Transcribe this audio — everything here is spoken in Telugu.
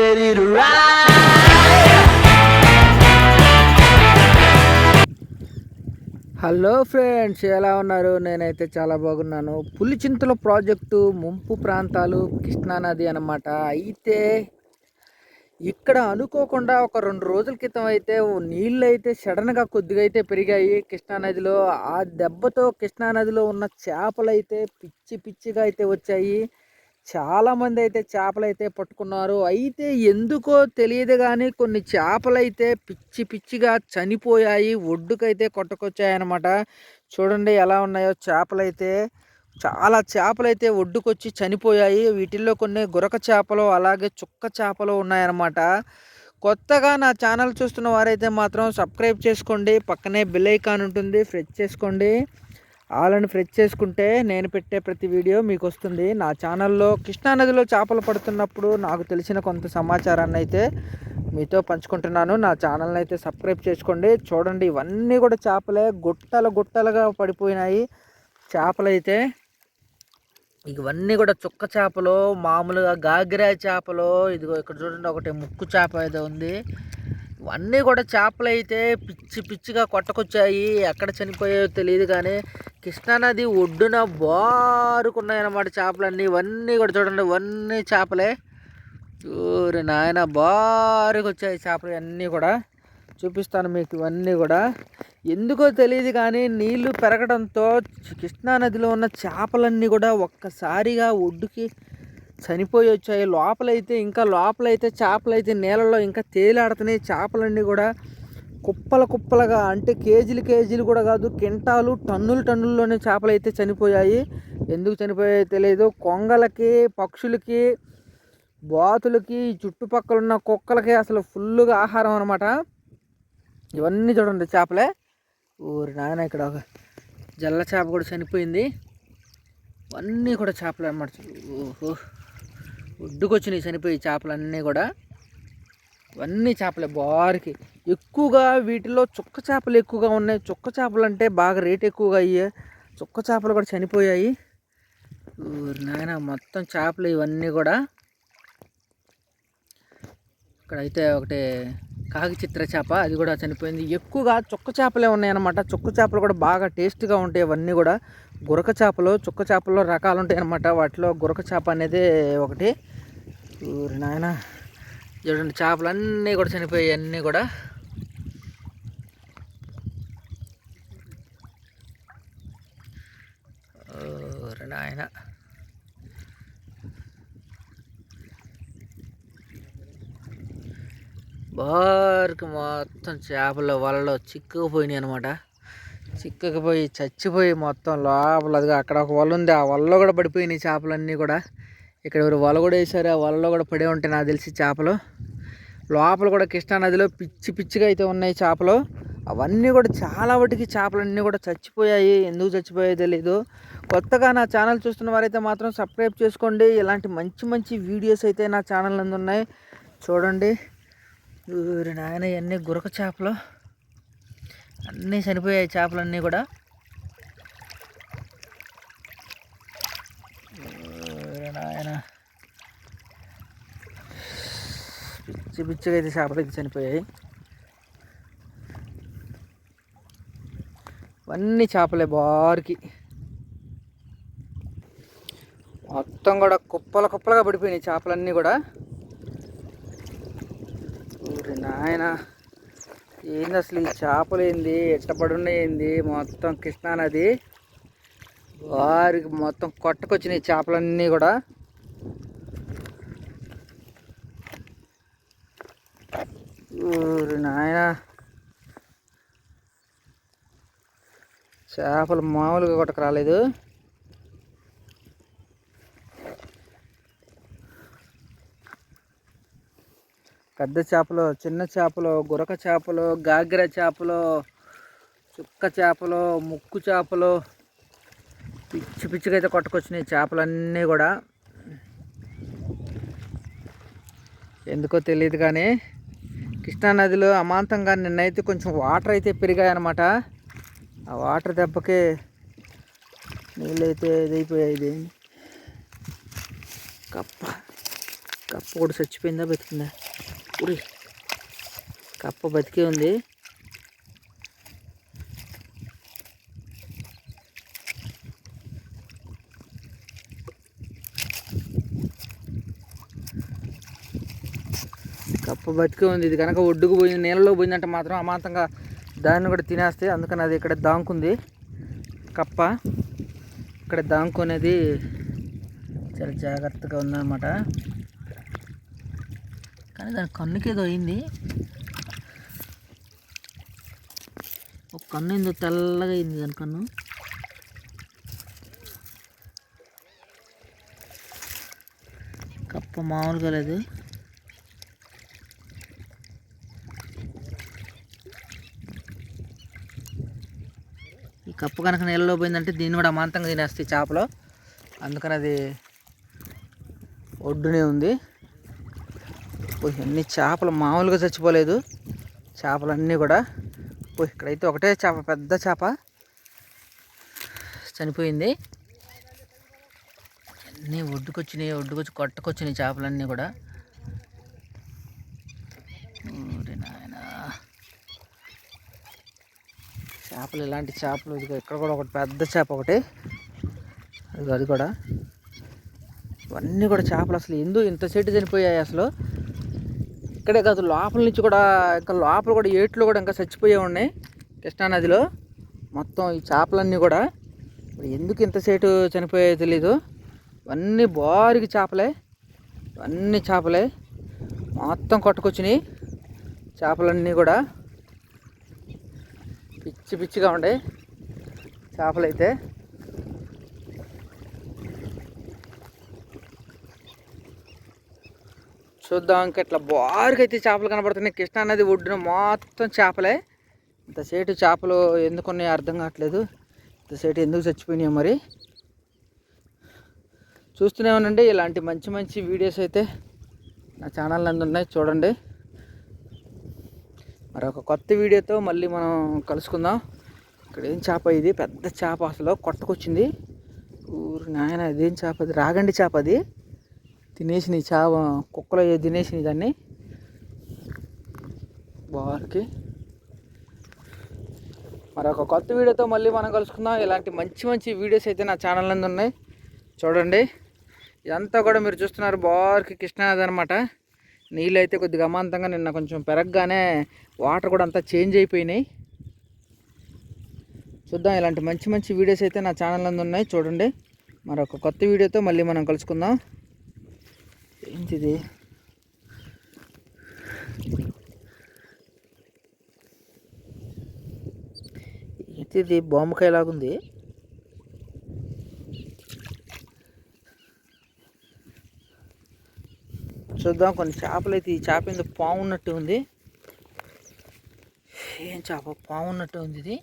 ready to ride. Hello friends, ఎలా ఉన్నారు? నేనైతే చాలా బాగున్నాను. పులిచింతల ప్రాజెక్టు ముంపు ప్రాంతాలు కృష్ణానది అన్నమాట. అయితే ఇక్కడ అనుకోకుండా ఒక 2 రోజుల క్రితం అయితే నీళ్ళు అయితే సడన్గా కొద్దిగా అయితే పెరిగాయి కృష్ణానదిలో. ఆ దెబ్బతో కృష్ణానదిలో ఉన్న చేపలు అయితే పిచ్చి పిచ్చిగా అయితే వచ్చాయి. చాలామంది అయితే చేపలు అయితే పట్టుకున్నారు. అయితే ఎందుకో తెలియదు కానీ కొన్ని చేపలు అయితే పిచ్చి పిచ్చిగా చనిపోయాయి, ఒడ్డుకైతే కొట్టుకొచ్చాయన్నమాట. చూడండి ఎలా ఉన్నాయో చేపలు అయితే. చాలా చేపలు అయితే ఒడ్డుకొచ్చి చనిపోయాయి. వీటిల్లో కొన్ని గురక చేపలు అలాగే చుక్క చేపలు ఉన్నాయన్నమాట. కొత్తగా నా ఛానల్ చూస్తున్న వారైతే మాత్రం సబ్స్క్రైబ్ చేసుకోండి, పక్కనే బెల్ ఐకాన్ ఉంటుంది, ప్రెస్ చేసుకోండి. ఆలని ప్రెస్ చేసుకుంటే నేను పెట్టే ప్రతి వీడియో మీకు వస్తుంది. నా ఛానల్లో కృష్ణానదిలో చేపలు పడుతున్నప్పుడు నాకు తెలిసిన కొంత సమాచారాన్ని అయితే మీతో పంచుకుంటున్నాను. నా ఛానల్ని అయితే సబ్స్క్రైబ్ చేసుకోండి. చూడండి ఇవన్నీ కూడా చేపలే, గుట్టలు గుట్టలుగా పడిపోయినాయి చేపలు అయితే. ఇవన్నీ కూడా చుక్క చేపలు, మామూలుగా గాగిరా చేపలు. ఇదిగో ఇక్కడ చూడండి ఒకటి ముక్కు చేప ఏదో ఉంది. ఇవన్నీ కూడా చేపలు అయితే పిచ్చి పిచ్చిగా కొట్టకొచ్చాయి. ఎక్కడ చనిపోయాయో తెలియదు కానీ కృష్ణానది ఒడ్డున బారుకున్నాయన్నమాట చేపలన్నీ. ఇవన్నీ కూడా చూడండి, ఇవన్నీ చేపలే. ఊరి నాయన బారుకు వచ్చాయి చేపలు అన్నీ కూడా. చూపిస్తాను మీకు ఇవన్నీ కూడా. ఎందుకో తెలియదు కానీ నీళ్లు పెరగడంతో కృష్ణానదిలో ఉన్న చేపలన్నీ కూడా ఒక్కసారిగా ఒడ్డుకి చనిపోయి వచ్చాయి. లోపలైతే చేపలైతే నీళ్ళలో ఇంకా తేలాడుతున్నాయి. చేపలన్నీ కూడా కుప్పల కుప్పలుగా, అంటే కేజీలు కూడా కాదు, కింటాలు టన్నుల్లోనే చేపలు అయితే చనిపోయాయి. ఎందుకు చనిపోయాయో తెలియదు. కొంగలకి, పక్షులకి, బాతులకి, చుట్టుపక్కల ఉన్న కుక్కలకి అసలు ఫుల్గా ఆహారం అనమాట. ఇవన్నీ చూడండి చేపలే. ఊరి నాయన ఇక్కడ ఒక జల్ల చేప కూడా చనిపోయింది. ఇవన్నీ కూడా చేపలు అన్నమాట. ఓహో, ఒడ్డుకొచ్చినాయి చనిపోయి చేపలన్నీ కూడా. ఇవన్నీ చేపలే బారికి. ఎక్కువగా వీటిలో చుక్క చేపలు ఎక్కువగా ఉన్నాయి. చుక్క చేపలు అంటే బాగా రేట్ ఎక్కువగా అయ్యాయి. చుక్క చేపలు కూడా చనిపోయాయి. ఊరి నాయన మొత్తం చేపలు ఇవన్నీ కూడా. ఇక్కడైతే ఒకటి కాకి చిత్ర చేప, అది కూడా చనిపోయింది. ఎక్కువగా చుక్క చేపలే ఉన్నాయన్నమాట. చుక్క చేపలు కూడా బాగా టేస్ట్గా ఉంటాయి. ఇవన్నీ కూడా గురక చేపలు. చుక్క చేపల్లో రకాలు ఉంటాయి అన్నమాట. వాటిలో గురక చేప అనేది ఒకటి. ఊరి నాయన చూడండి చేపలన్నీ కూడా చనిపోయాయి అన్నీ కూడా. ఊరి నాయన బారికి మొత్తం చేపల వలలో చిక్కుకుపోయినాయి అనమాట. చిక్కుకుపోయి చచ్చిపోయి మొత్తం లోపల. అదిగా అక్కడ ఒక వల ఉంది, ఆ వలలో కూడా పడిపోయినాయి చేపలన్నీ కూడా. ఇక్కడ ఎవరు వల కూడా వేసారు, ఆ వలలో కూడా పడే ఉంటాయి నాకు తెలిసి చేపలు. లోపల కూడా కృష్ణానదిలో పిచ్చి పిచ్చిగా అయితే ఉన్నాయి చేపలు. అవన్నీ కూడా చాలా వాటికి చేపలన్నీ కూడా చచ్చిపోయాయి. ఎందుకు చచ్చిపోయాయో తెలీదు. కొత్తగా నా ఛానల్ చూస్తున్న వారైతే మాత్రం సబ్స్క్రైబ్ చేసుకోండి. ఇలాంటి మంచి మంచి వీడియోస్ అయితే నా ఛానల్ నందు ఉన్నాయి, చూడండి. ఊరి నాయన ఇవన్నీ గురక చేపలు, అన్నీ చనిపోయాయి చేపలన్నీ కూడా. ఊరి నాయన పిచ్చి పిచ్చిగా అయితే చేపలు అయితే చనిపోయాయి. ఇవన్నీ చేపలే బారికి. మొత్తం కూడా కుప్పలుగా పడిపోయినాయి చేపలన్నీ కూడా. ఊరి నాయన ఏంది అసలు ఈ చేపలు ఏంది, ఎట్టపడున్నాయింది మొత్తం కృష్ణానది వారికి మొత్తం కొట్టకొచ్చినాయి చేపలన్నీ కూడా. ఊరి నాయన చేపలు మామూలుగా కొట్టకు రాలేదు. పెద్ద చేపలు, చిన్న చేపలు, గురక చేపలు, గాగిర చేపలు, చుక్క చేపలు, ముక్కు చేపలు, పిచ్చి పిచ్చిగా అయితే కొట్టుకొచ్చినాయి చేపలన్నీ కూడా. ఎందుకో తెలియదు కానీ కృష్ణానదిలో అమాంతంగా నిన్నైతే కొంచెం వాటర్ అయితే పెరిగాయి అన్నమాట. ఆ వాటర్ దెబ్బకి నీళ్ళు అయితే ఇదైపోయాయి. కప్ప కప్ప కూడా చచ్చిపోయిందా బతికిందా? ఉరి కప్ప బతికే ఉంది. కప్ప బతికే ఉంది. ఇది కనుక ఒడ్డుకు పోయింది, నీళ్ళలో పోయిందంటే మాత్రం అమాంతంగా దాన్ని కూడా తినేస్తాయి. అందుకని అది ఇక్కడ దాంకుంది కప్ప. ఇక్కడ దాంకునేది చాలా జాగ్రత్తగా ఉందన్నమాట. కానీ దాని కన్నుకి ఏదో అయింది. ఒక కన్ను ఏందో తెల్లగా అయింది దాని కన్ను. కప్ప మామూలుగా లేదు. ఈ కప్ప కనుక నీళ్ళలో పోయిందంటే దీన్ని కూడా అమాంతంగా తినేస్తాయి చేపలు. అందుకని అది ఒడ్డునే ఉంది. అన్ని చేపలు మామూలుగా చచ్చిపోలేదు, చేపలన్నీ కూడా. ఇక్కడైతే ఒకటే చేప, పెద్ద చేప చనిపోయింది. అన్నీ ఒడ్డుకొచ్చినాయి, ఒడ్డుకొచ్చి కొట్టకొచ్చినాయి చేపలన్నీ కూడా. నాయనా చేపలు, ఇలాంటి చేపలు ఇక్కడ కూడా ఒకటి పెద్ద చేప ఒకటి, అది కూడా. ఇవన్నీ కూడా చేపలు అసలు ఎందుకు ఇంత చెట్టు చనిపోయాయి అసలు. ఇక్కడే కాదు, లోపల నుంచి కూడా, ఇంకా లోపల కూడా ఏట్లో కూడా ఇంకా చచ్చిపోయే ఉన్నాయి కృష్ణానదిలో. మొత్తం ఈ చేపలన్నీ కూడా ఎందుకు ఇంత సేటు చనిపోయాయో తెలీదు. ఇవన్నీ భారీగా చేపలే, ఇవన్నీ చేపలే మొత్తం కొట్టుకొచ్చినాయి చేపలన్నీ కూడా. పిచ్చి పిచ్చిగా ఉండే చేపలైతే. చూద్దాం ఇంకా ఇట్లా భారీగా అయితే చేపలు కనబడుతున్నాయి. కృష్ణానది ఒడ్డున మొత్తం చేపలే. ఇంతసేటు చేపలు ఎందుకున్నాయో అర్థం కావట్లేదు, ఇంతసేటు ఎందుకు చచ్చిపోయినాయో మరి. చూస్తూనే ఉండండి, ఇలాంటి మంచి మంచి వీడియోస్ అయితే నా ఛానల్ నందు ఉన్నాయి, చూడండి. మరొక కొత్త వీడియోతో మళ్ళీ మనం కలుసుకుందాం. ఇక్కడ ఏం చేప ఇది, పెద్ద చేప అసలు కొట్టకొచ్చింది. ఊరు నాయన, ఇదేం చేప అది? రాగండి చేప అది. తినేసినాయి చేప, కుక్కలు తినేసినాయి దాన్ని బార్కి. మరొక కొత్త వీడియోతో మళ్ళీ మనం కలుసుకుందాం. ఇలాంటి మంచి మంచి వీడియోస్ అయితే నా ఛానల్ నందు ఉన్నాయి, చూడండి. ఇదంతా కూడా మీరు చూస్తున్నారు బార్కి కృష్ణానది అనమాట. నీళ్ళు అయితే కొద్దిగా అమాంతంగా నిన్న కొంచెం పెరగగానే వాటర్ కూడా అంతా చేంజ్ అయిపోయినాయి. చూద్దాం, ఇలాంటి మంచి మంచి వీడియోస్ అయితే నా ఛానల్ నందు ఉన్నాయి, చూడండి. మరొక కొత్త వీడియోతో మళ్ళీ మనం కలుసుకుందాం. ఏంటిది? ఏంటిది? బొమ్మకాయలాగుంది. చూద్దాం. కొన్ని చేపలు అయితే, ఈ చేప ఏందో పాము ఉన్నట్టు ఉంది. ఏం చేప? పాము ఉన్నట్టు ఉంది ఇది.